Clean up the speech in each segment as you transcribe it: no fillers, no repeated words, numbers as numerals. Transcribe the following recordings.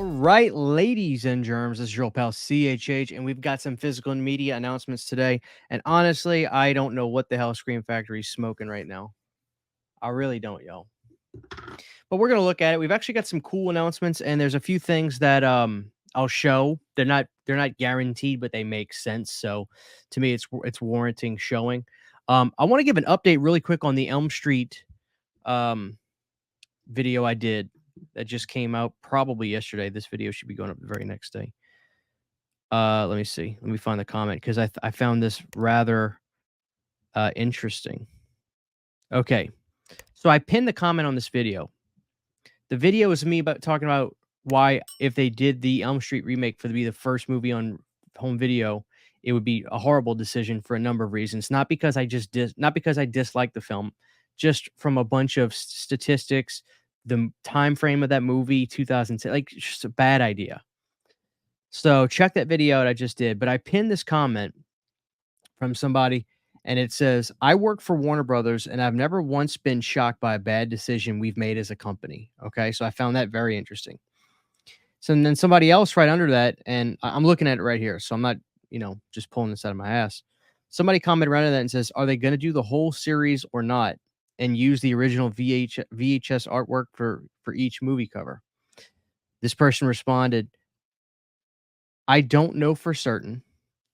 All right, ladies and germs, this is your old pal CHH, and we've got some physical and media announcements today. And honestly, I don't know what the hell Scream Factory's smoking right now. I really don't, yo. But we're gonna look at it. We've actually got some cool announcements, and there's a few things that I'll show. They're not guaranteed, but they make sense. So to me, it's warranting showing. I want to give an update really quick on the Elm Street um video I did that just came out probably yesterday. This video should be going up the very next day. Let me see. Let me find the comment because I found this rather interesting. Okay, so I pinned the comment on this video. The video is me about talking about why if they did the Elm Street remake for to be the first movie on home video, it would be a horrible decision for a number of reasons. Not because not because I dislike the film, just from a bunch of statistics, the time frame of that movie, 2010, like just a bad idea. So check that video out I just did, but I pinned this comment from somebody and it says, "I work for Warner Brothers and I've never once been shocked by a bad decision we've made as a company." Okay, so I found that very interesting. So and then somebody else right under that, and I'm looking at it right here, so I'm not, just pulling this out of my ass. Somebody commented right under that and says, "Are they going to do the whole series or not, and use the original VHS artwork for each movie cover?" This person responded, "I don't know for certain.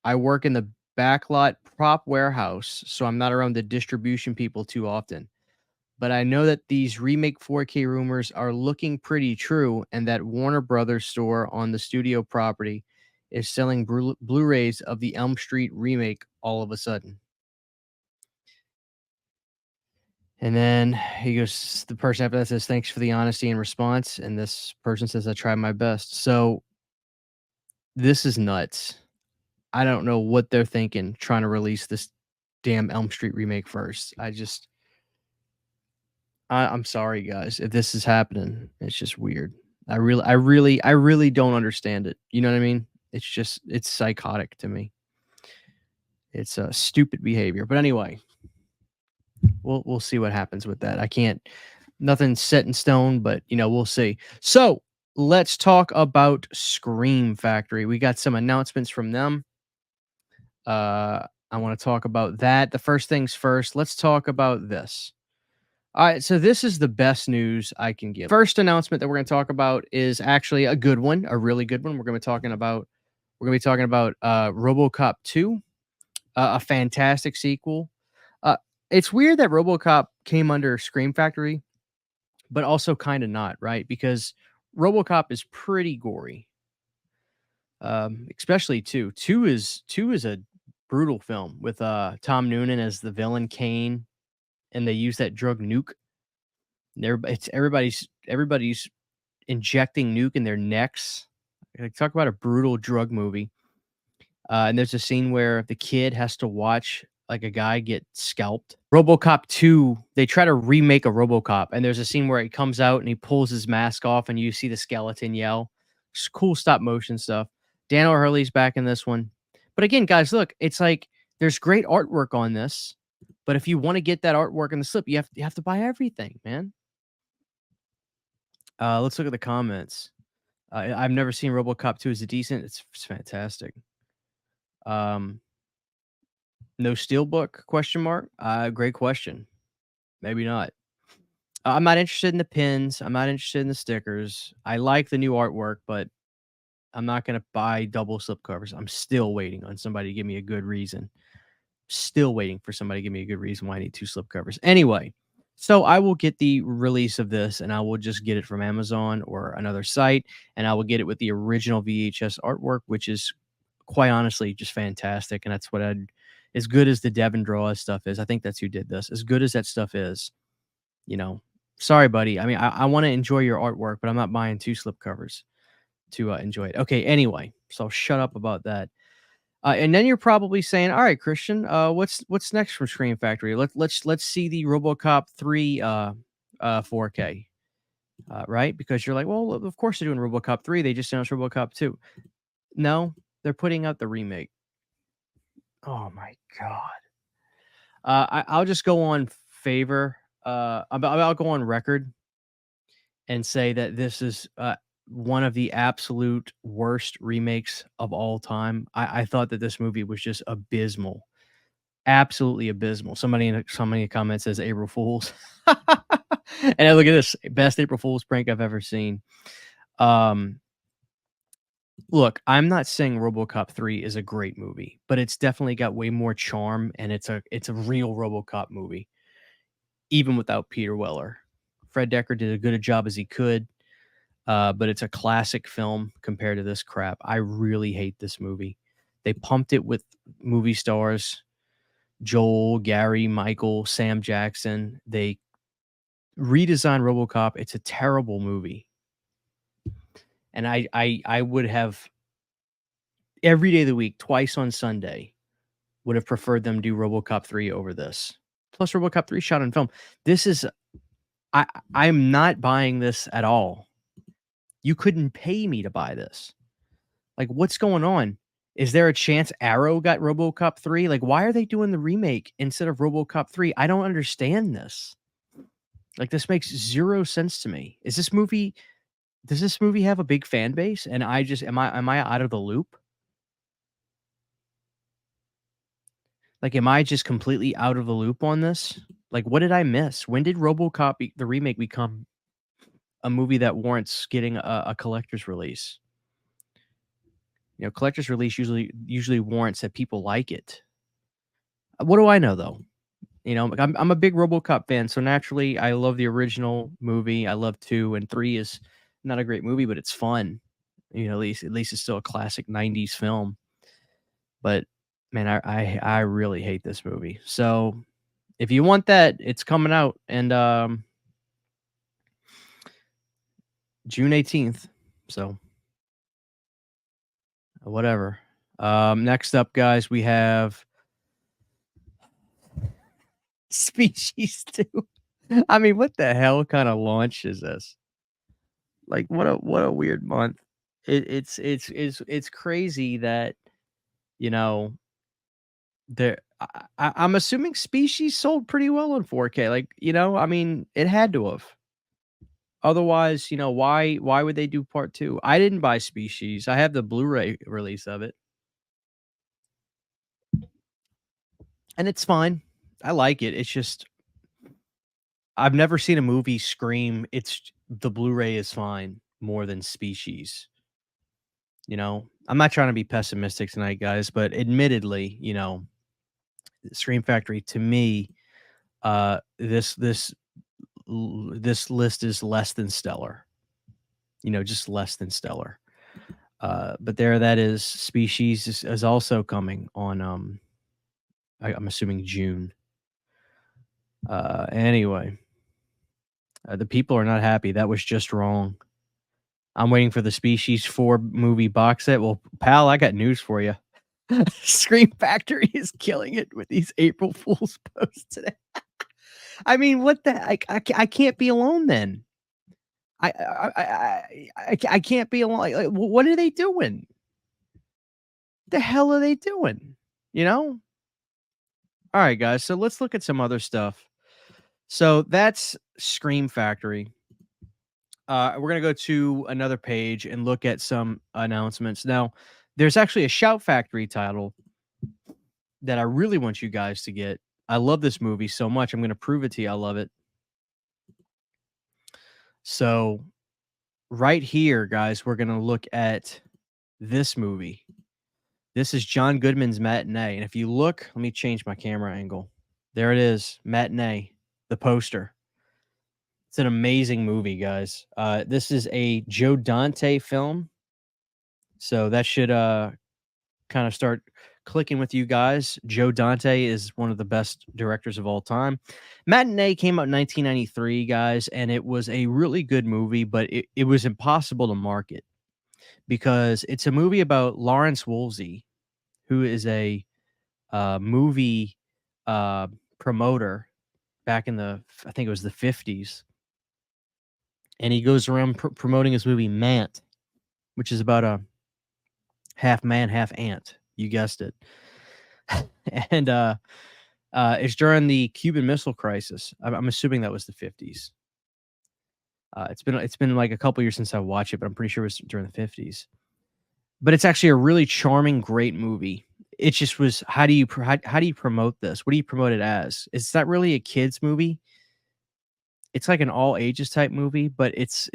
I work in the backlot prop warehouse, so I'm not around the distribution people too often. But I know that these remake 4K rumors are looking pretty true, and that Warner Brothers store on the studio property is selling Blu-rays of the Elm Street remake all of a sudden." And then the person after that says, "Thanks for the honesty and response." And this person says, "I tried my best." So this is nuts. I don't know what they're thinking trying to release this damn Elm Street remake first. I'm sorry, guys, if this is happening. It's just weird. I really don't understand it. You know what I mean? It's psychotic to me. It's a stupid behavior. But anyway, we'll see what happens with that. I can't nothing's set in stone, but we'll see. So let's talk about Scream Factory. We got some announcements from them. I want to talk about that. The first things first, let's talk about this. All right, so this is the best news I can give. First announcement that we're going to talk about is actually a good one, a really good one. We're going to be talking about RoboCop 2, a fantastic sequel. It's weird that RoboCop came under Scream Factory, but also kind of not, right? Because RoboCop is pretty gory. Especially 2. 2 is a brutal film with Tom Noonan as the villain Kane, and they use that drug nuke. Everybody's injecting nuke in their necks. Like, talk about a brutal drug movie. And there's a scene where the kid has to watch like a guy get scalped. RoboCop 2, they try to remake a RoboCop, and there's a scene where he comes out and he pulls his mask off, and you see the skeleton yell. Just cool stop motion stuff. Dan O'Hurley's back in this one. But again, guys, look, it's like there's great artwork on this, but if you want to get that artwork in the slip, you have to buy everything, man. Let's look at the comments. I've never seen RoboCop 2. Is it decent? It's fantastic. No Steelbook? Question mark. Great question. Maybe not. I'm not interested in the pins. I'm not interested in the stickers. I like the new artwork, but I'm not gonna buy double slipcovers. I'm still waiting on somebody to give me a good reason. Still waiting for somebody to give me a good reason why I need 2 slipcovers. Anyway, so I will get the release of this, and I will just get it from Amazon or another site, and I will get it with the original VHS artwork, which is quite honestly just fantastic. And that's what as good as the Devin Draws stuff is, I think that's who did this. As good as that stuff is, you know, sorry, buddy. I mean, I want to enjoy your artwork, but I'm not buying 2 slipcovers to enjoy it. Okay, anyway, so I'll shut up about that. And then you're probably saying, "All right, Christian, what's next from Scream Factory? Let's see the RoboCop 3 4K." Right? Because you're like, "Well, of course they're doing RoboCop 3. They just announced RoboCop 2." No, they're putting out the remake. Oh my god. I'll just go on favor. I'll go on record and say that this is one of the absolute worst remakes of all time. I thought that this movie was just abysmal, absolutely abysmal. Somebody in the comments says April Fools, and I look at this best April Fools prank I've ever seen. Um, Look, I'm not saying RoboCop 3 is a great movie, but it's definitely got way more charm, and it's a real RoboCop movie, even without Peter Weller. Fred Decker did as good a job as he could, but it's a classic film compared to this crap. I really hate this movie. They pumped it with movie stars, Joel, Gary, Michael, Sam Jackson. They redesigned RoboCop. It's a terrible movie, and I would have every day of the week, twice on Sunday, would have preferred them do RoboCop 3 over this. Plus, RoboCop 3 shot on film. This is I I'm not buying this at all. You couldn't pay me to buy this. Like, what's going on? Is there a chance Arrow got RoboCop 3? Like, why are they doing the remake instead of RoboCop 3? I don't understand this. Like, this makes 0 sense to me. Does this movie have a big fan base and I just am I out of the loop? Like, am I just completely out of the loop on this? Like, what did I miss? When did the remake become a movie that warrants getting a collector's release? You know, collector's release usually warrants that people like it. What do I know though? You know, like, I'm a big RoboCop fan, so naturally I love the original movie. I love 2 and 3 is not a great movie, but it's fun. You know, at least it's still a classic 90s film. But man, I really hate this movie. So if you want that, it's coming out and June 18th. So whatever. Next up, guys, we have Species 2. I mean, what the hell kind of launch is this? Like, what a weird month. It's crazy that, you know, I'm assuming Species sold pretty well on 4K. Like, you know, I mean, it had to have. Otherwise, you know, why would they do part 2? I didn't buy Species. I have the Blu-ray release of it, and it's fine. I like it. It's just I've never seen a movie scream, "It's the Blu-ray is fine," more than Species, you know? I'm not trying to be pessimistic tonight, guys, but admittedly, you know, Scream Factory to me, this list is less than stellar, you know, just less than stellar. But there that is. Species is also coming on, I'm assuming June. Anyway, the people are not happy. That was just wrong. I'm waiting for the Species 4 movie box set. Well, pal, I got news for you. Scream Factory is killing it with these April Fool's posts today. I mean, what the I can't be alone then. I can't be alone. Like, what are they doing? The hell are they doing? You know? All right, guys. So let's look at some other stuff. So that's Scream Factory. We're gonna go to another page and look at some announcements. Now, there's actually a Shout Factory title that I really want you guys to get. I love this movie so much. I'm gonna prove it to you. I love it. So right here, guys, we're gonna look at this movie. This is John Goodman's Matinee, and if you look, let me change my camera angle. There it is, Matinee, the poster. It's an amazing movie, guys. This is a Joe Dante film, so that should kind of start clicking with you guys. Joe Dante is one of the best directors of all time. Matinee came out in 1993, guys, and it was a really good movie, but it was impossible to market because it's a movie about Lawrence Woolsey, who is a movie uh, promoter back in I think it was the 50s. And he goes around promoting his movie Mant, which is about a half man, half ant. You guessed it. And it's during the Cuban Missile Crisis. I'm assuming that was the 50s. It's been like a couple years since I watched it, but I'm pretty sure it was during the 50s. But it's actually a really charming, great movie. It just was how do you promote this? What do you promote it as? It's not really a kids movie. It's like an all ages type movie, but it's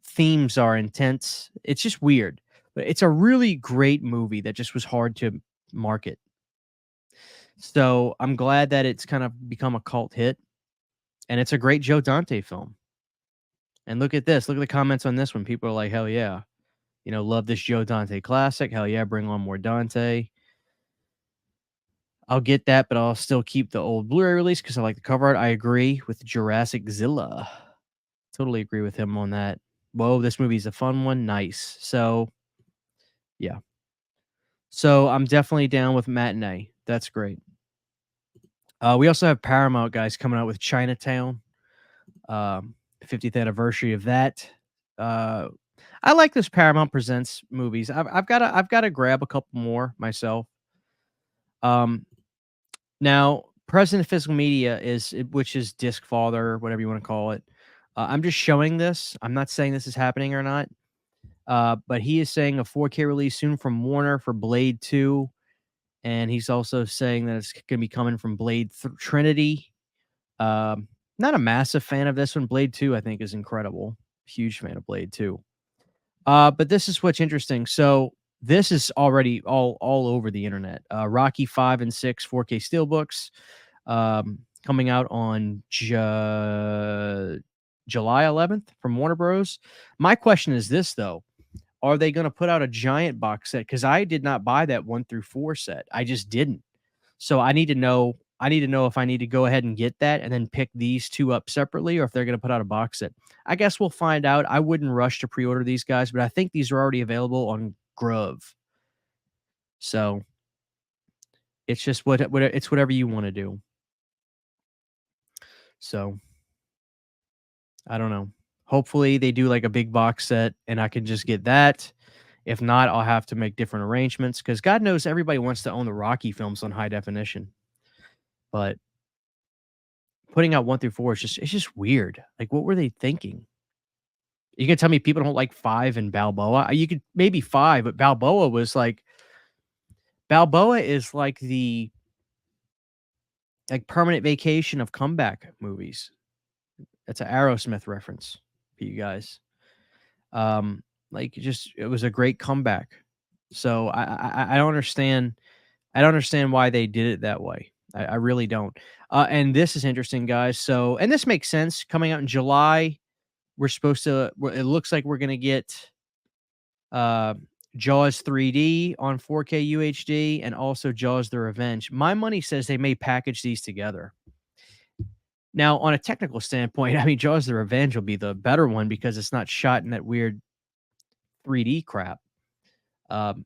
themes are intense. It's just weird. But it's a really great movie that just was hard to market. So I'm glad that it's kind of become a cult hit, and it's a great Joe Dante film. And look at this. Look at the comments on this one. People are like, hell yeah. Love this Joe Dante classic. Hell yeah, bring on more Dante. I'll get that, but I'll still keep the old Blu-ray release because I like the cover art. I agree with Jurassic Zilla. Totally agree with him on that. Whoa, this movie's a fun one. Nice. So, yeah. So I'm definitely down with Matinee. That's great. We also have Paramount guys coming out with Chinatown. 50th anniversary of that. Uh, I like this Paramount Presents movies. I've got to grab a couple more myself. Um, Now, President of Physical Media which is Disc Father, whatever you want to call it. I'm just showing this. I'm not saying this is happening or not. But he is saying a 4K release soon from Warner for Blade 2. And he's also saying that it's going to be coming from Trinity. Not a massive fan of this one. Blade 2, I think, is incredible. Huge fan of Blade 2. But this is what's interesting. So this is already all over the internet. Rocky 5 and 6 4K steelbooks coming out on July 11th from Warner Bros. My question is this though: are they going to put out a giant box set? Because I did not buy that 1 through 4 set. I just didn't. So I need to know. I need to know if I need to go ahead and get that and then pick these two up separately, or if they're going to put out a box set. I guess we'll find out. I wouldn't rush to pre-order these guys, but I think these are already available on Grove. So it's just it's whatever you want to do. So I don't know. Hopefully they do like a big box set and I can just get that. If not, I'll have to make different arrangements because God knows everybody wants to own the Rocky films on high definition. But putting out 1 through 4 is just weird. Like, what were they thinking? You can tell me people don't like 5 and Balboa. You could maybe 5, but Balboa is like the permanent vacation of comeback movies. That's an Aerosmith reference for you guys. It was a great comeback. So I don't understand. I don't understand why they did it that way. I really don't. And this is interesting, guys. So, and this makes sense. Coming out in July, it looks like we're gonna get uh, Jaws 3D on 4K UHD and also Jaws: The Revenge. My money says they may package these together. Now, on a technical standpoint, I mean, Jaws: The Revenge will be the better one because it's not shot in that weird 3D crap. Um,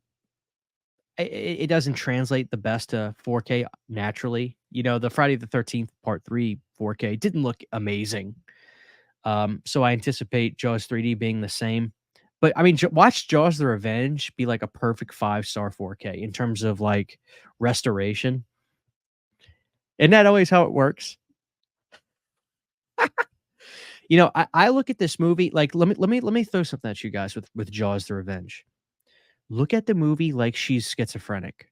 it doesn't translate the best to 4K naturally. The Friday the 13th Part 3 4K didn't look amazing. So I anticipate Jaws 3D being the same. But I mean, watch Jaws: The Revenge be like a perfect 5-star 4K in terms of like restoration. Isn't that always how it works? I look at this movie like let me throw something at you guys with Jaws: The Revenge. Look at the movie like she's schizophrenic,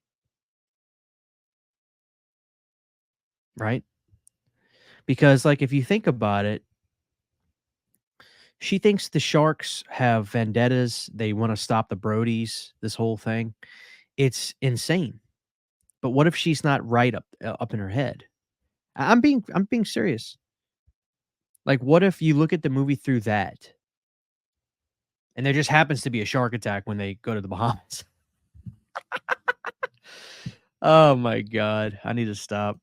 right? Because like if you think about it, she thinks the sharks have vendettas. They want to stop the Brodies. This whole thing, it's insane. But what if she's not right up in her head? I'm being serious. Like, what if you look at the movie through that, and there just happens to be a shark attack when they go to the Bahamas? Oh my god, I need to stop.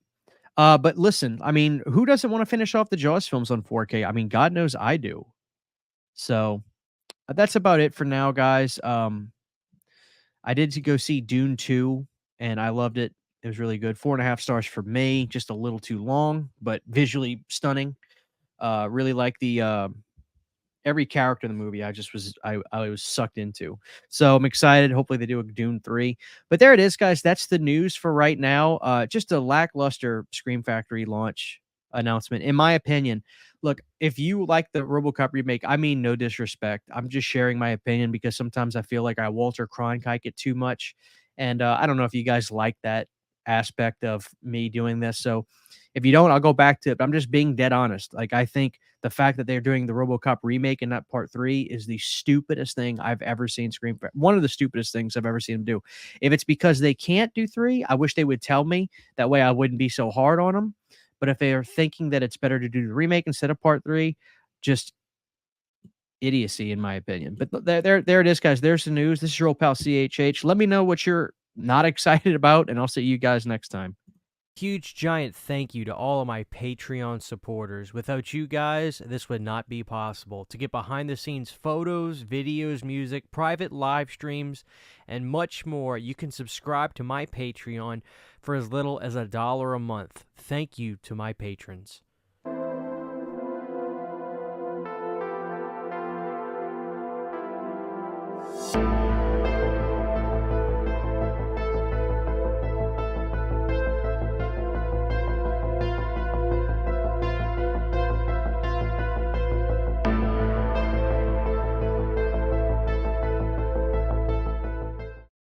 But listen, I mean, who doesn't want to finish off the Jaws films on 4K? I mean, God knows I do. So that's about it for now, guys. I did go see Dune 2, and I loved it. It was really good. 4.5 stars for me. Just a little too long, but visually stunning. Really like the every character in the movie. I was sucked into. So I'm excited. Hopefully they do a Dune 3. But there it is, guys. That's the news for right now. Just a lackluster Scream Factory launch. announcement. In my opinion, look, if you like the RoboCop remake, I mean no disrespect. I'm just sharing my opinion because sometimes I feel like I Walter Cronkite it too much, and I don't know if you guys like that aspect of me doing this. So if you don't, I'll go back to it. But I'm just being dead honest. Like I think the fact that they're doing the RoboCop remake and not part three is the stupidest thing I've ever seen Scream. One of the stupidest things I've ever seen them do. If it's because they can't do three, I wish they would tell me. That way I wouldn't be so hard on them. But if they are thinking that it's better to do the remake instead of part three, just idiocy in my opinion. But there it is, guys. There's the news. This is your old pal CHH. Let me know what you're not excited about, and I'll see you guys next time. Huge giant thank you to all of my Patreon supporters. Without you guys, this would not be possible. To get behind the scenes photos, videos, music, private live streams, and much more, you can subscribe to my Patreon for as little as $1 a month. Thank you to my patrons.